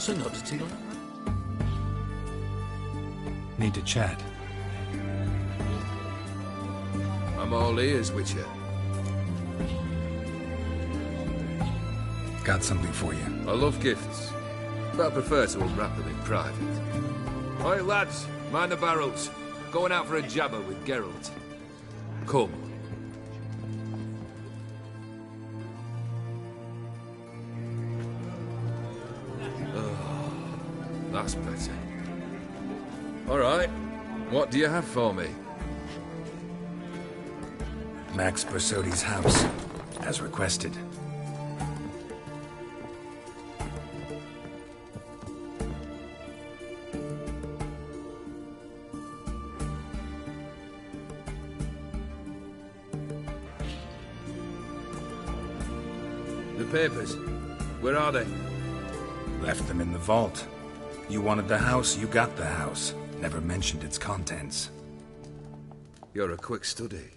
What's an oddity like that? Need to chat. I'm all ears, Witcher. Got something for you. I love gifts, but I prefer to unwrap them in private. Oi, lads, mind the barrels. Going out for a jabber with Geralt. Come. Oh, that's better. All right, what do you have for me? Max Bersodi's house, as requested. The papers, where are they? Left them in the vault. You wanted the house, you got the house. Never mentioned its contents. You're a quick study.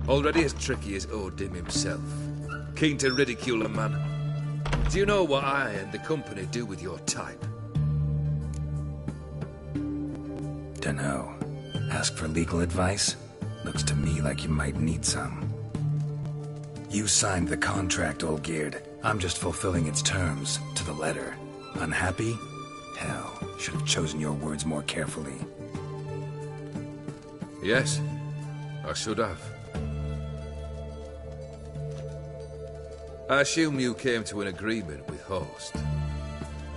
Already as tricky as Odin himself. Keen to ridicule a man. Do you know what I and the company do with your type? Dunno. Ask for legal advice? Looks to me like you might need some. You signed the contract, Olgierd. I'm just fulfilling its terms, to the letter. Unhappy? Hell, should have chosen your words more carefully. Yes, I should have. I assume you came to an agreement with Horst.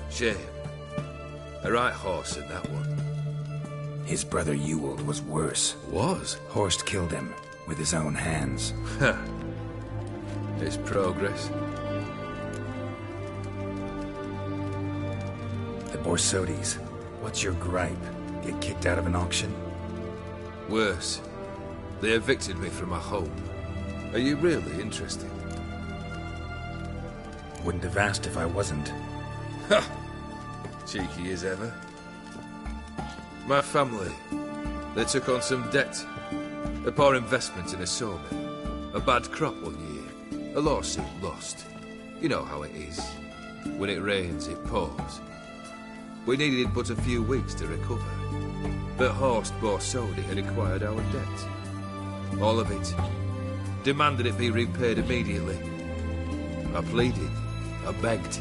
Shame. A right horse in that one. His brother Ewald was worse. Was? Horst killed him, with his own hands. Ha. It's progress. The Borsodis. What's your gripe? Get kicked out of an auction? Worse. They evicted me from my home. Are you really interested? Wouldn't have asked if I wasn't. Ha! Cheeky as ever. My family, they took on some debt. A poor investment in a sawmill. A bad crop one year. A lawsuit lost. You know how it is. When it rains, it pours. We needed but a few weeks to recover. But Horst Borsodi had acquired our debt. All of it. Demanded it be repaid immediately. I pleaded. I begged.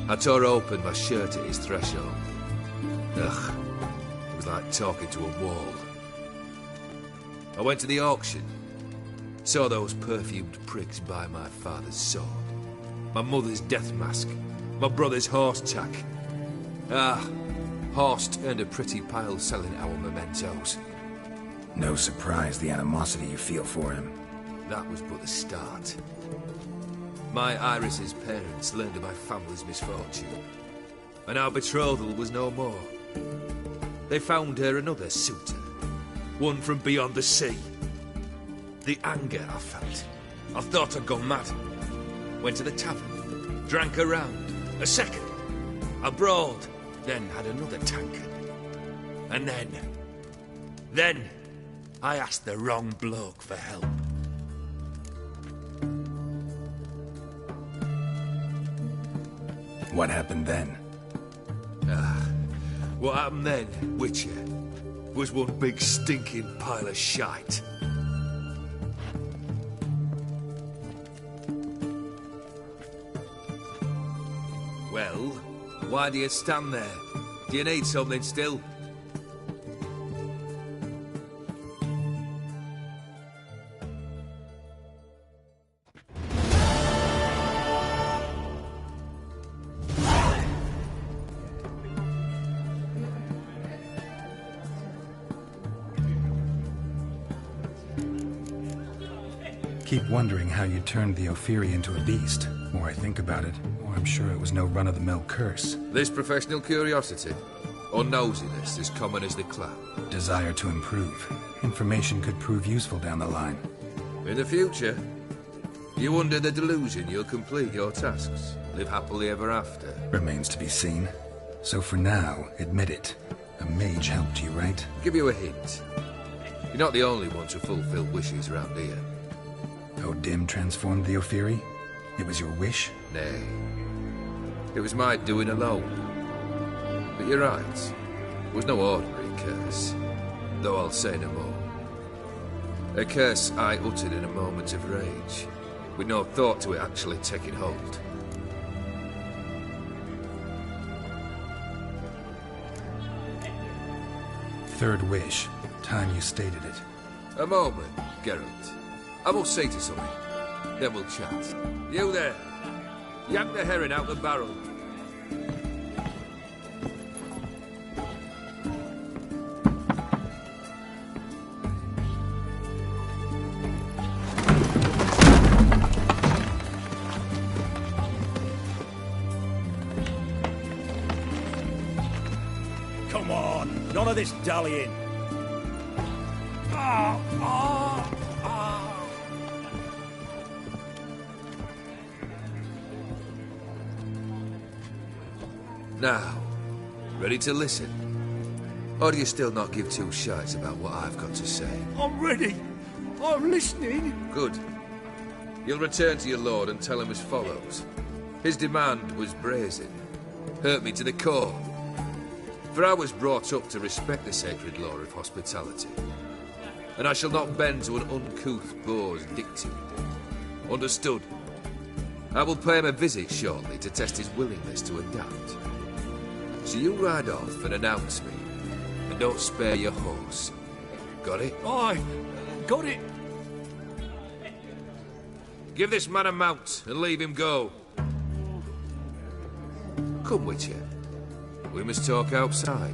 I tore open my shirt at his threshold. Ugh. It was like talking to a wall. I went to the auction. Saw those perfumed prigs buy my father's sword. My mother's death mask. My brother's horse tack. Ah, Horst earned a pretty pile selling our mementos. No surprise the animosity you feel for him. That was but the start. My Iris's parents learned of my family's misfortune, and our betrothal was no more. They found her another suitor, one from beyond the sea. The anger I felt, I thought I'd gone mad. Went to the tavern, drank a round, a second. I brawled, then had another tankard. And then, I asked the wrong bloke for help. What happened then? What happened then, Witcher, was one big stinking pile of shite. Well, why do you stand there? Do you need something still? Keep wondering how you turned the Ophiri into a beast. The more I think about it, the more I'm sure it was no run-of-the-mill curse. This professional curiosity, or nosiness, as common as the clap. Desire to improve. Information could prove useful down the line. In the future, you under the delusion you'll complete your tasks, live happily ever after. Remains to be seen. So for now, admit it. A mage helped you, right? Give you a hint. You're not the only one to fulfill wishes around here. Odin transformed the Ophiri? It was your wish? Nay. It was my doing alone. But you're right. It was no ordinary curse, though I'll say no more. A curse I uttered in a moment of rage, with no thought to it actually taking hold. Third wish. Time you stated it. A moment, Geralt. I must say to something. Then we'll chat. You there! Yank the herring out the barrel. Come on, none of this dallying. Now, ready to listen? Or do you still not give two shites about what I've got to say? I'm ready. I'm listening. Good. You'll return to your lord and tell him as follows. His demand was brazen. Hurt me to the core. For I was brought up to respect the sacred law of hospitality. And I shall not bend to an uncouth boor's dictate. Understood? I will pay him a visit shortly to test his willingness to adapt. So you ride off and announce me. And don't spare your horse. Got it? Aye, got it. Give this man a mount and leave him go. Come, Witcher. We must talk outside.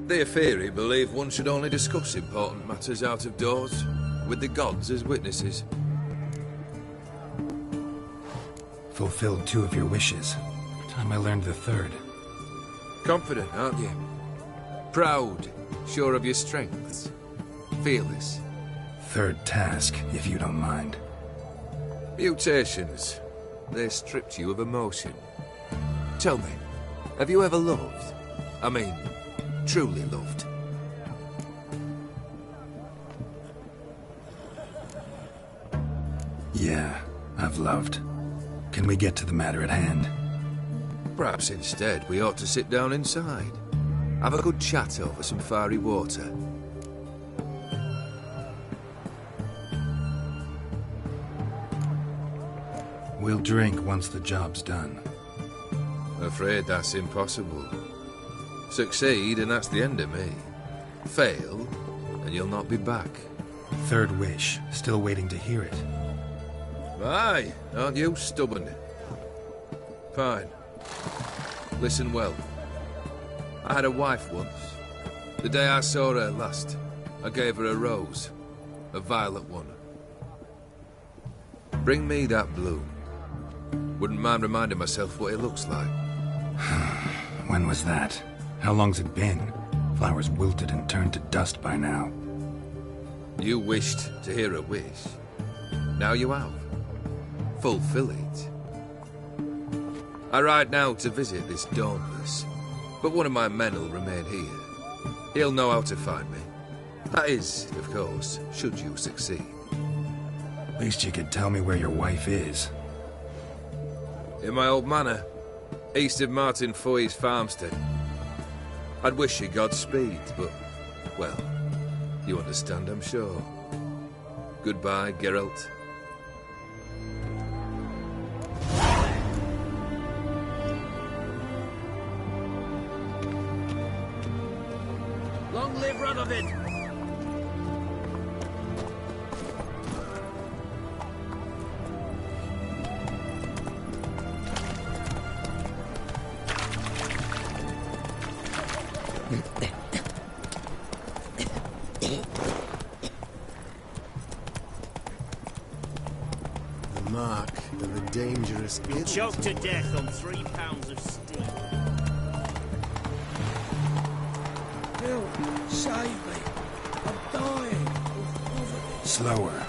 The Aetheri believe one should only discuss important matters out of doors, with the gods as witnesses. Fulfilled 2 of your wishes. Time I learned the 3rd. Confident, aren't you? Proud, sure of your strengths. Fearless. 3rd task, if you don't mind. Mutations. They stripped you of emotion. Tell me, have you ever loved? I mean, truly loved? Yeah, I've loved. Can we get to the matter at hand? Perhaps instead we ought to sit down inside. Have a good chat over some fiery water. We'll drink once the job's done. Afraid that's impossible. Succeed and that's the end of me. Fail and you'll not be back. 3rd wish. Still waiting to hear it. Aye, aren't you stubborn? Fine. Listen well. I had a wife once. The day I saw her last, I gave her a rose. A violet one. Bring me that bloom. Wouldn't mind reminding myself what it looks like. When was that? How long's it been? Flowers wilted and turned to dust by now. You wished to hear a wish. Now you have. Fulfill it. I ride now to visit this Dauntless, but one of my men will remain here. He'll know how to find me. That is, of course, should you succeed. At least you could tell me where your wife is. In my old manor, east of Martin Foy's farmstead. I'd wish you Godspeed, but, well, you understand, I'm sure. Goodbye, Geralt. Long live Radovid. The mark of a dangerous kid. Choked to death on 3 pounds of steel. Bill, save me. I'm dying. Slower.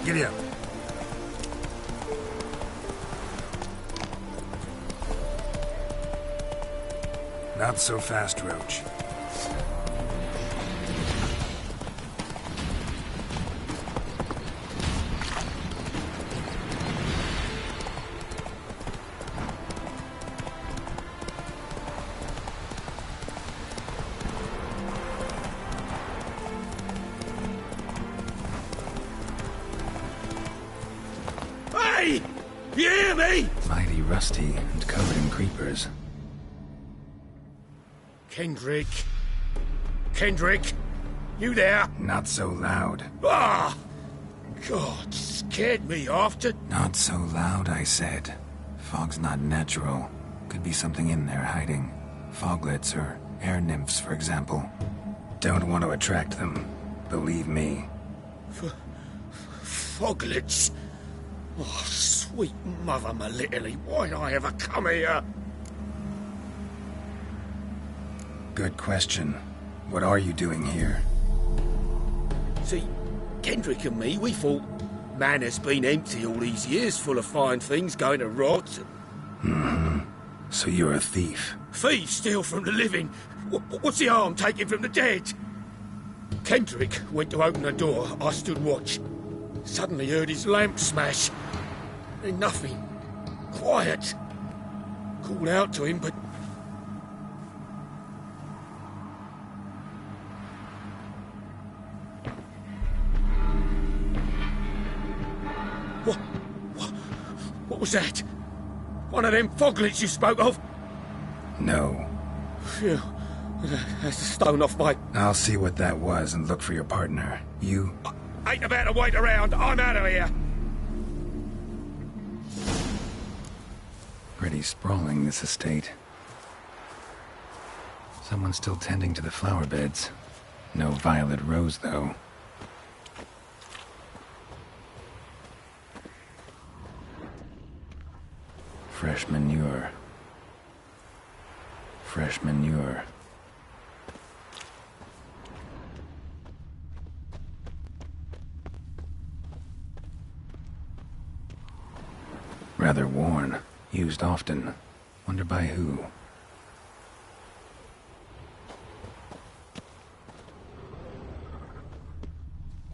Giddy up. Not so fast, Roach. Hey! You hear me? Mighty rusty and covered in creepers. Kendrick. Kendrick? You there? Not so loud. Ah! God, scared me off to... Not so loud, I said. Fog's not natural. Could be something in there hiding. Foglets or air nymphs, for example. Don't want to attract them. Believe me. Foglets? Oh, sweet mother Melitterly, why'd I ever come here? Good question. What are you doing here? See, Kendrick and me, we thought Manor's been empty all these years, full of fine things going to rot. So you're a thief. Thieves steal from the living. What's the harm taking from the dead? Kendrick went to open the door. I stood watch. Suddenly heard his lamp smash. Then nothing. Quiet. Called out to him, but... What was that? One of them foglets you spoke of? No. Phew. That's a stone off my... I'll see what that was and look for your partner. You... Ain't about to wait around. I'm out of here. Pretty sprawling, this estate. Someone's still tending to the flower beds. No violet rose, though. Fresh manure. Fresh manure. Rather worn. Used often. Wonder by who.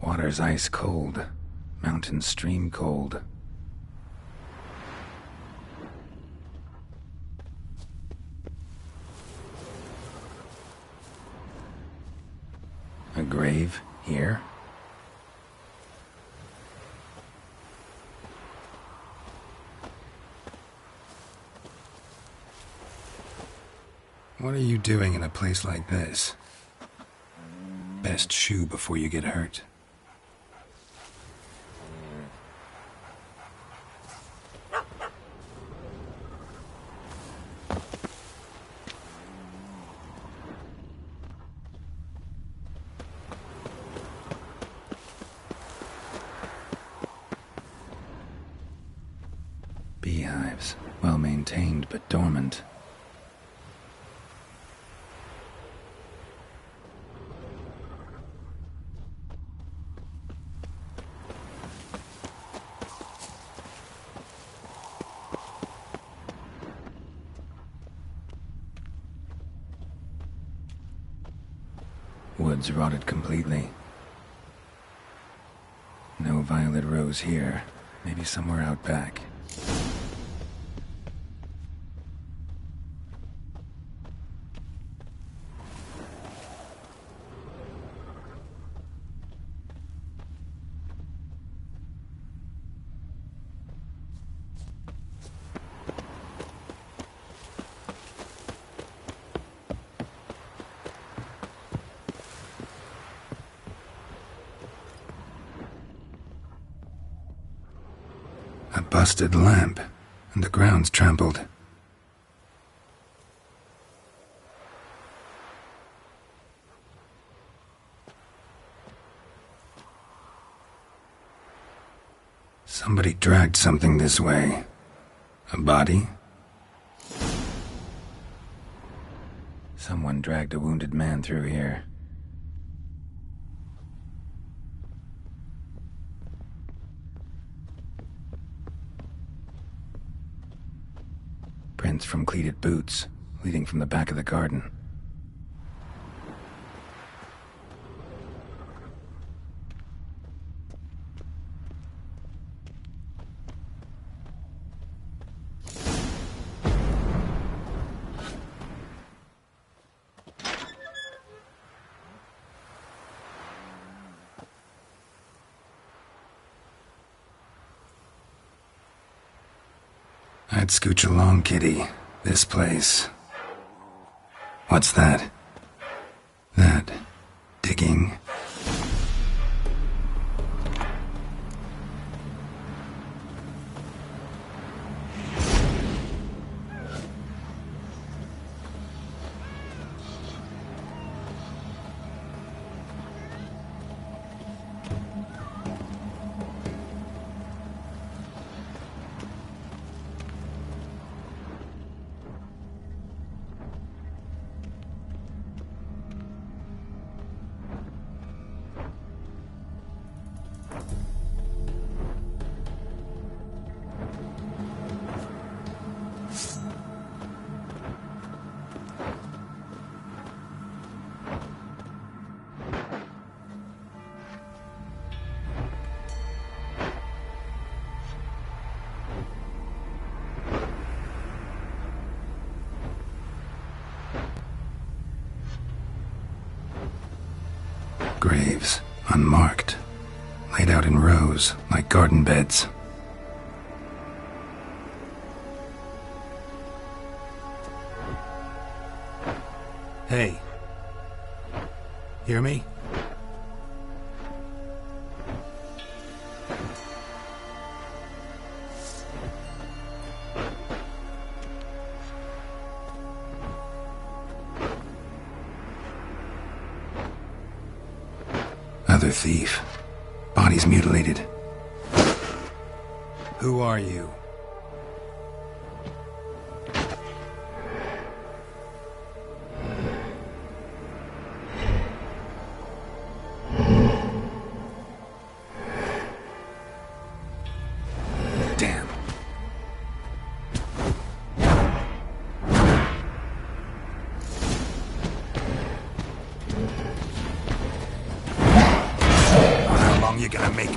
Water's ice cold. Mountain stream cold. A grave here? What are you doing in a place like this? Best shoe before you get hurt. Beehives, well maintained but dormant. Woods rotted completely. No violet rose here. Maybe somewhere out back. A busted lamp, and the ground's trampled. Somebody dragged something this way. A body? Someone dragged a wounded man through here. prints from cleated boots, leading from the back of the garden. I'd scooch along, kitty. This place. What's that? That digging? Graves, unmarked, laid out in rows like garden beds. Hey. Hear me? Another thief. Bodies mutilated. Who are you? Damn. How long you gonna make me?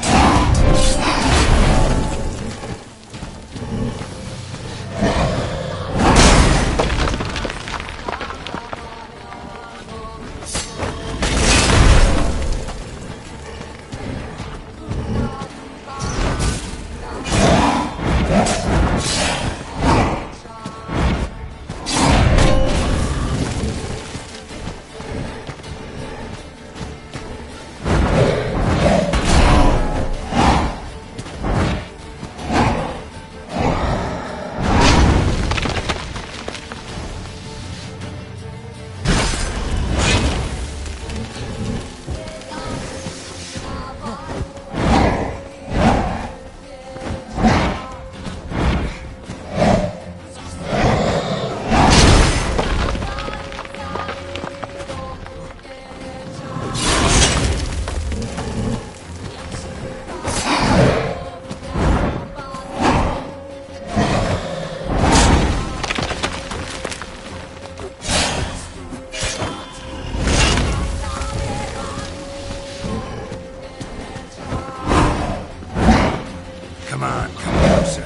Come on, come closer.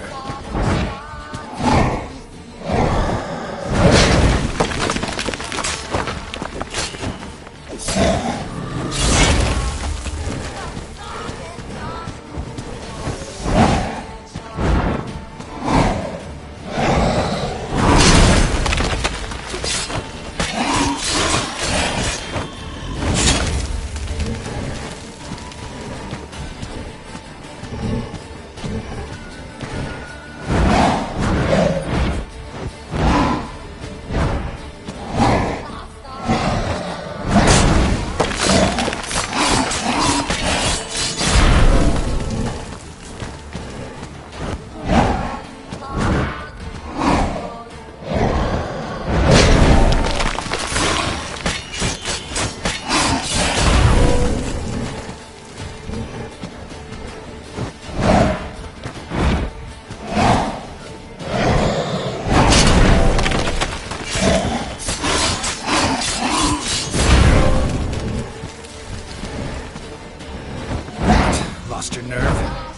lost your nerve?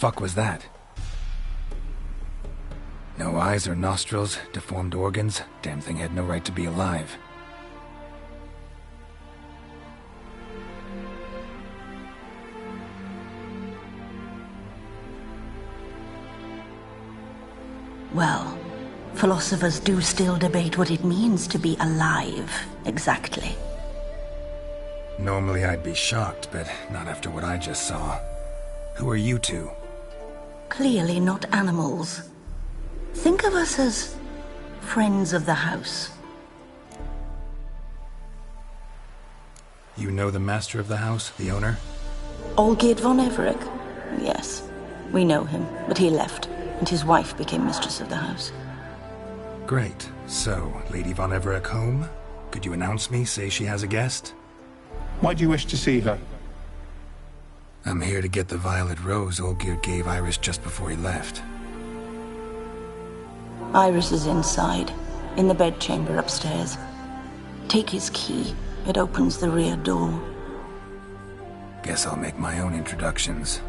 fuck was that? No eyes or nostrils, deformed organs. Damn thing had no right to be alive. Well, philosophers do still debate what it means to be alive, exactly. Normally I'd be shocked, but not after what I just saw. Who are you two? Clearly not animals. Think of us as friends of the house. You know the master of the house, the owner? Olgierd von Everec? Yes, we know him, but he left, and his wife became mistress of the house. Great. So, Lady von Everec home? Could you announce me, say she has a guest? Why do you wish to see her? I'm here to get the violet rose Olgierd gave Iris just before he left. Iris is inside, in the bedchamber upstairs. Take his key. It opens the rear door. Guess I'll make my own introductions.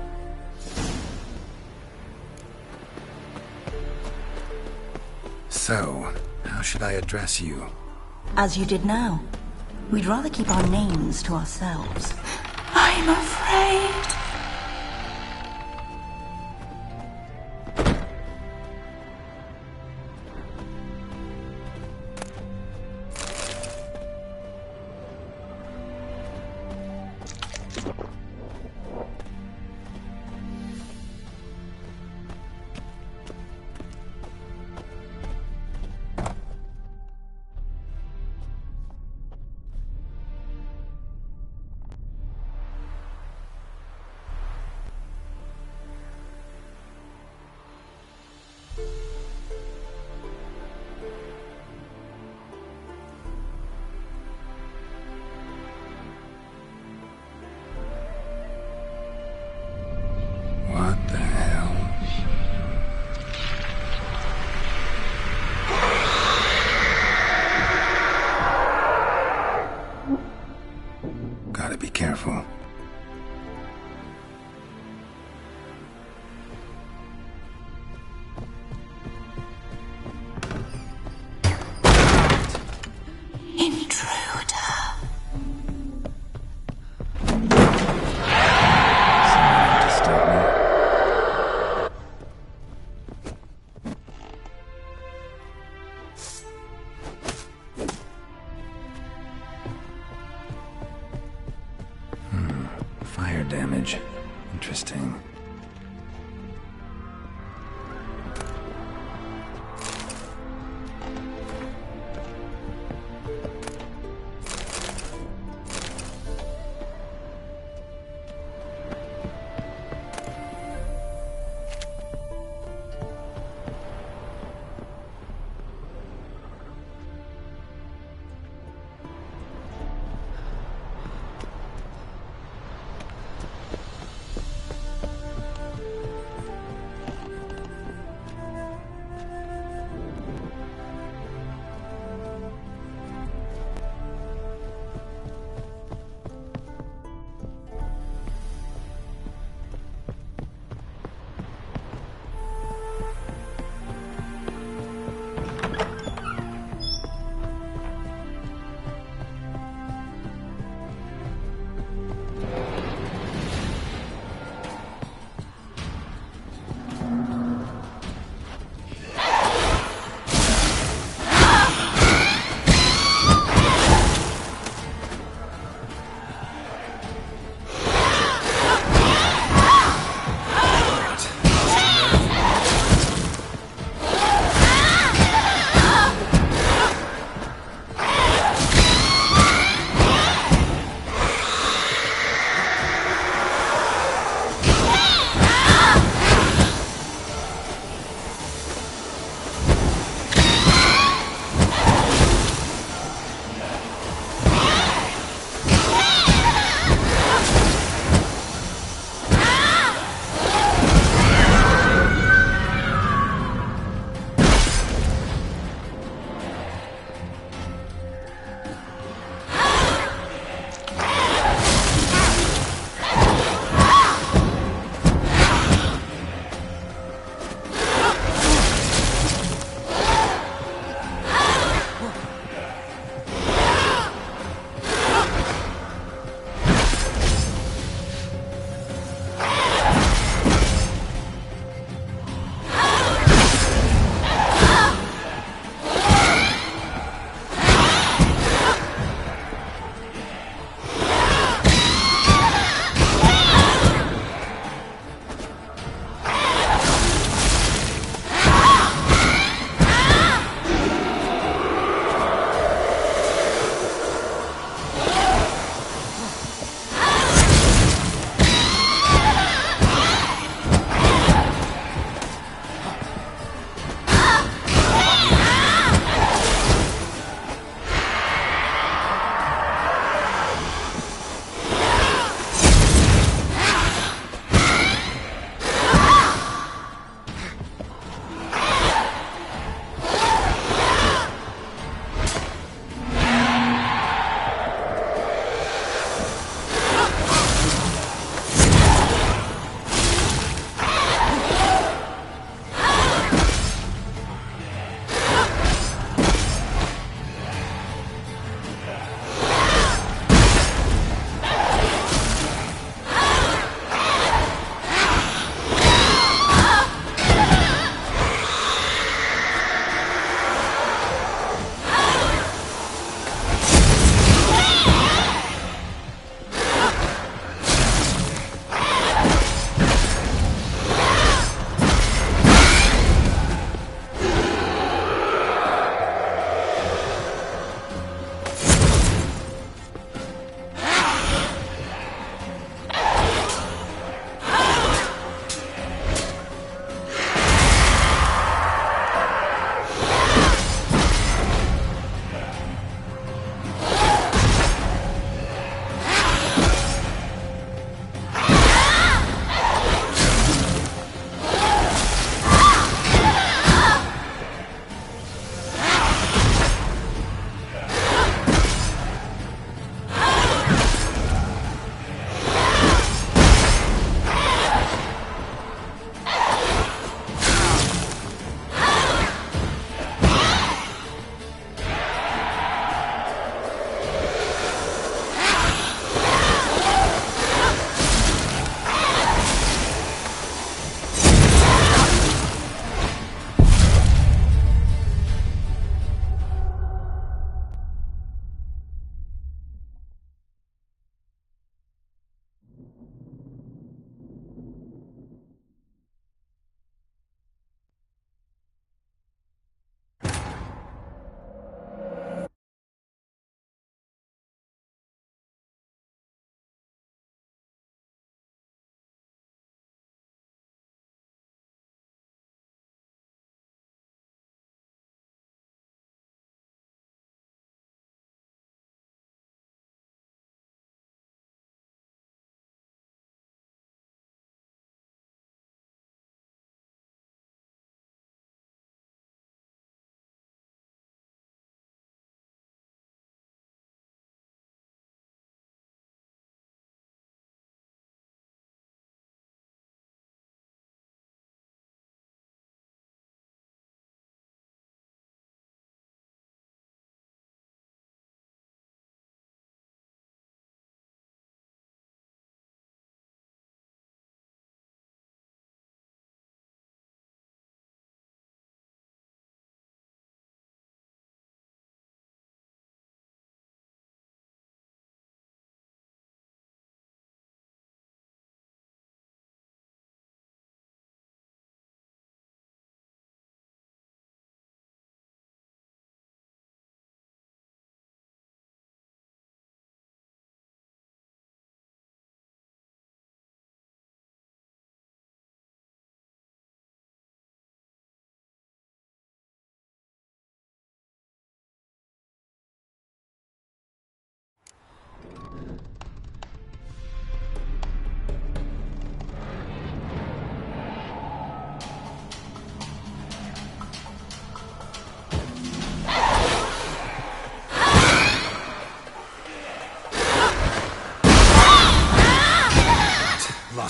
So, how should I address you? As you did now. We'd rather keep our names to ourselves. I'm afraid. What the hell? Gotta be careful. Fire damage. Interesting.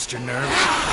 lost your nerve?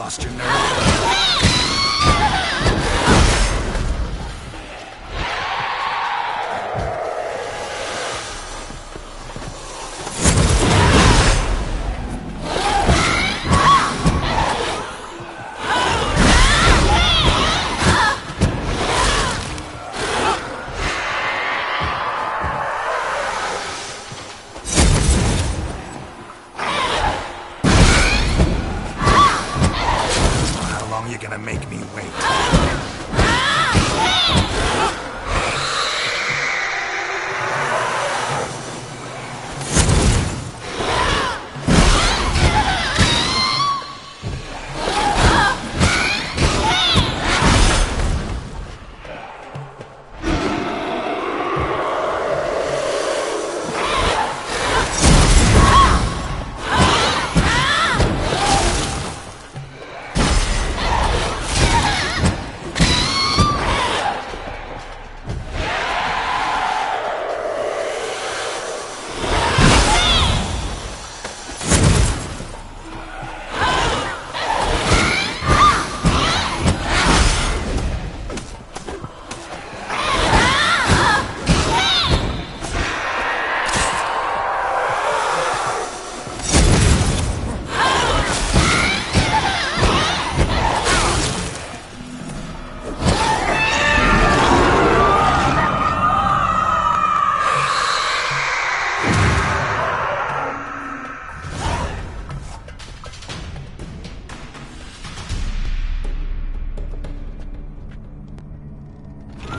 lost your nerve? How long you gonna make me wait?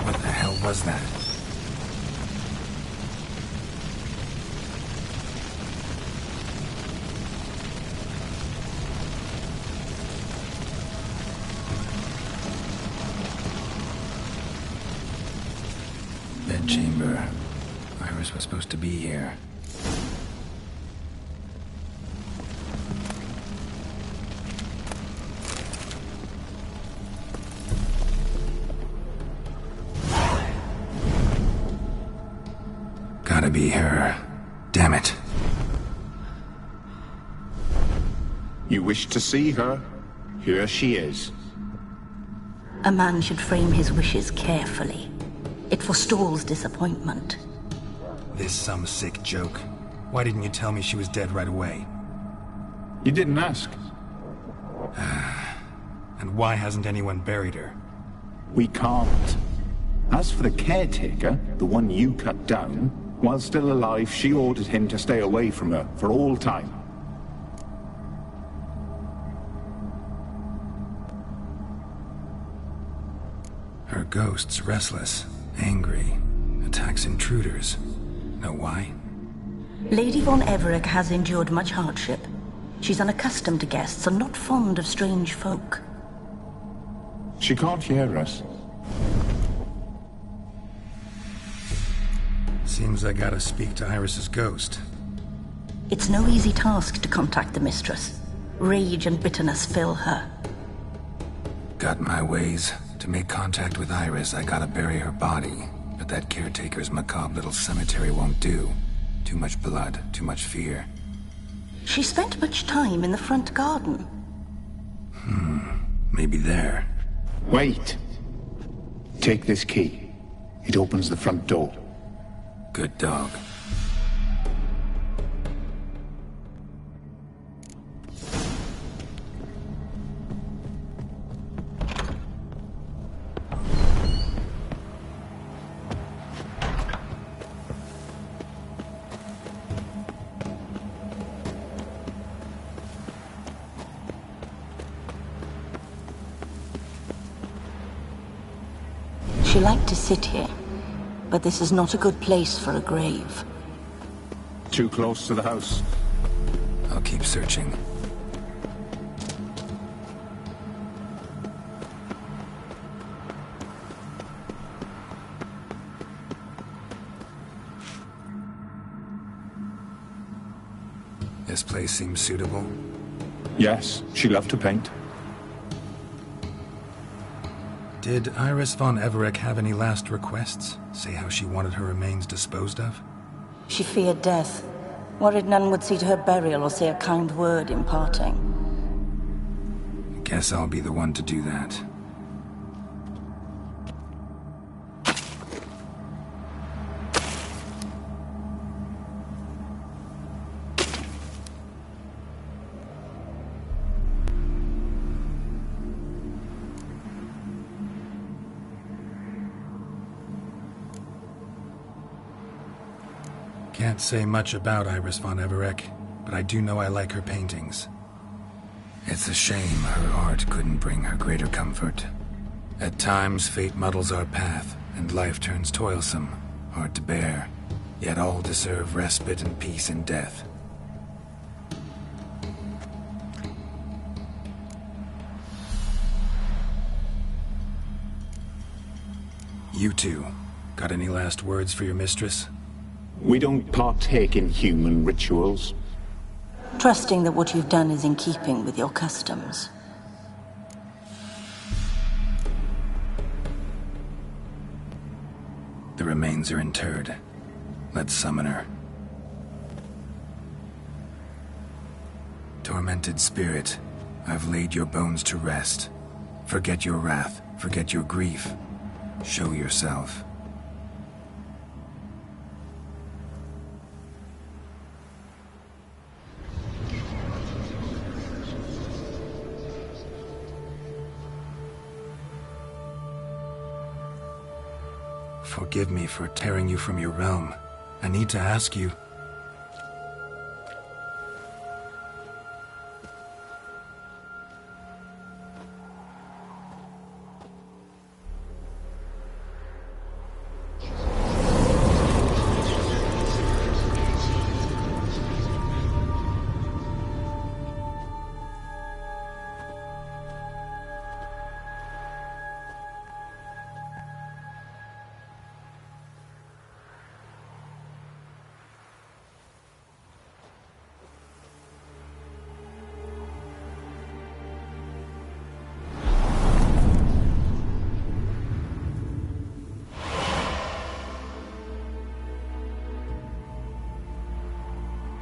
What the hell was that? Bedchamber. Iris was supposed to be here. Gotta be her. Damn it. You wish to see her? Here she is. A man should frame his wishes carefully. It forestalls disappointment. This some sick joke. Why didn't you tell me she was dead right away? You didn't ask. And why hasn't anyone buried her? We can't. As for the caretaker, the one you cut down, while still alive, she ordered him to stay away from her for all time. Her ghost's restless, angry, attacks intruders. Know why? Lady von Everec has endured much hardship. She's unaccustomed to guests and not fond of strange folk. She can't hear us. Seems I gotta speak to Iris's ghost. It's no easy task to contact the mistress. Rage and bitterness fill her. Got my ways. To make contact with Iris, I gotta bury her body. But that caretaker's macabre little cemetery won't do. Too much blood, too much fear. She spent much time in the front garden. Maybe there. Wait. Take this key. It opens the front door. Good dog. She liked to sit here, but this is not a good place for a grave. Too close to the house. I'll keep searching. This place seems suitable. Yes, she loved to paint. Did Iris von Everec have any last requests? Say how she wanted her remains disposed of? She feared death, worried none would see to her burial or say a kind word in parting. Guess I'll be the one to do that. Can't say much about Iris von Everec, but I do know I like her paintings. It's a shame her art couldn't bring her greater comfort. At times, fate muddles our path, and life turns toilsome, hard to bear. Yet all deserve respite and peace in death. You two, got any last words for your mistress? We don't partake in human rituals. Trusting that what you've done is in keeping with your customs. The remains are interred. Let's summon her. Tormented spirit, I've laid your bones to rest. Forget your wrath, forget your grief. Show yourself. Forgive me for tearing you from your realm. I need to ask you.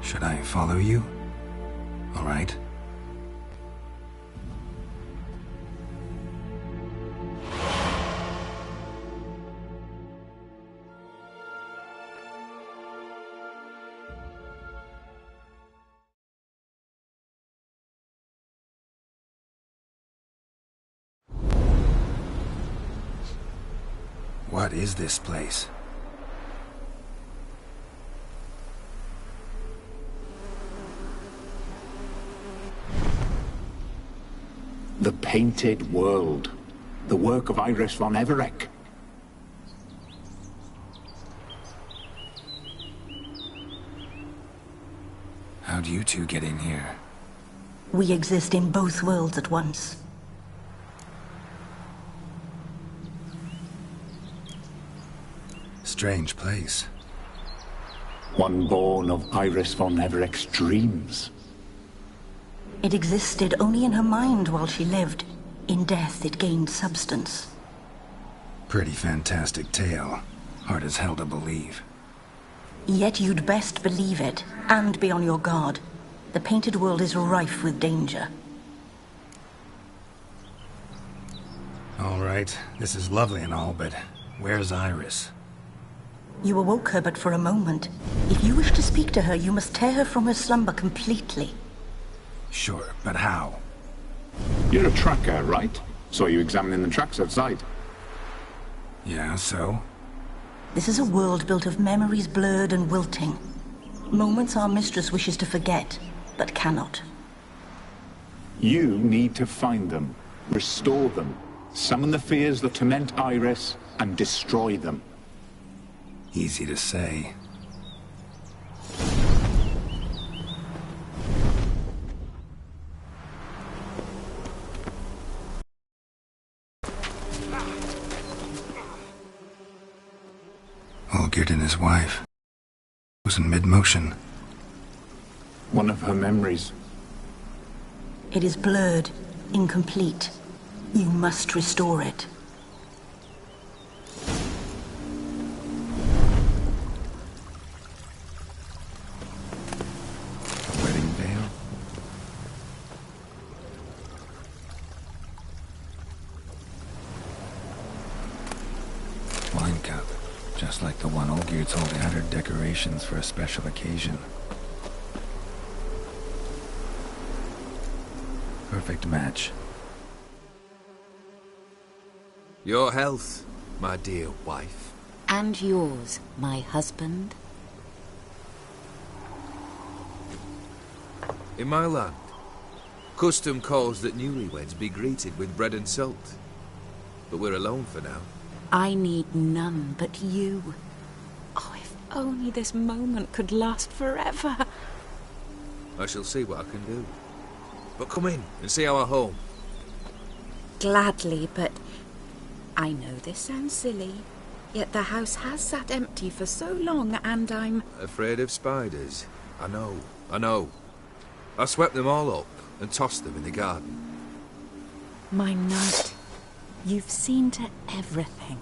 Should I follow you? All right. What is this place? The Painted World. The work of Iris von Everec. How'd you two get in here? We exist in both worlds at once. Strange place. One born of Iris von Everec's dreams. It existed only in her mind while she lived. In death, it gained substance. Pretty fantastic tale. Hard as hell to believe. Yet you'd best believe it, and be on your guard. The Painted World is rife with danger. All right, this is lovely and all, but where's Iris? You awoke her but for a moment. If you wish to speak to her, you must tear her from her slumber completely. Sure, but how? You're a tracker, right? Saw you examining the tracks outside. Yeah, so? This is a world built of memories blurred and wilting. Moments our mistress wishes to forget, but cannot. You need to find them, restore them, summon the fears that torment Iris, and destroy them. Easy to say. Olgierd and his wife was in mid-motion. One of her memories. It is blurred, incomplete. You must restore it. A wedding veil? Just like the one Olgierd's holding out her decorations for a special occasion. Perfect match. Your health, my dear wife. And yours, my husband. In my land, custom calls that newlyweds be greeted with bread and salt. But we're alone for now. I need none but you. Oh, if only this moment could last forever. I shall see what I can do. But come in and see our home. Gladly, but I know this sounds silly, yet the house has sat empty for so long and I'm... Afraid of spiders? I know. I swept them all up and tossed them in the garden. My knight, you've seen to everything.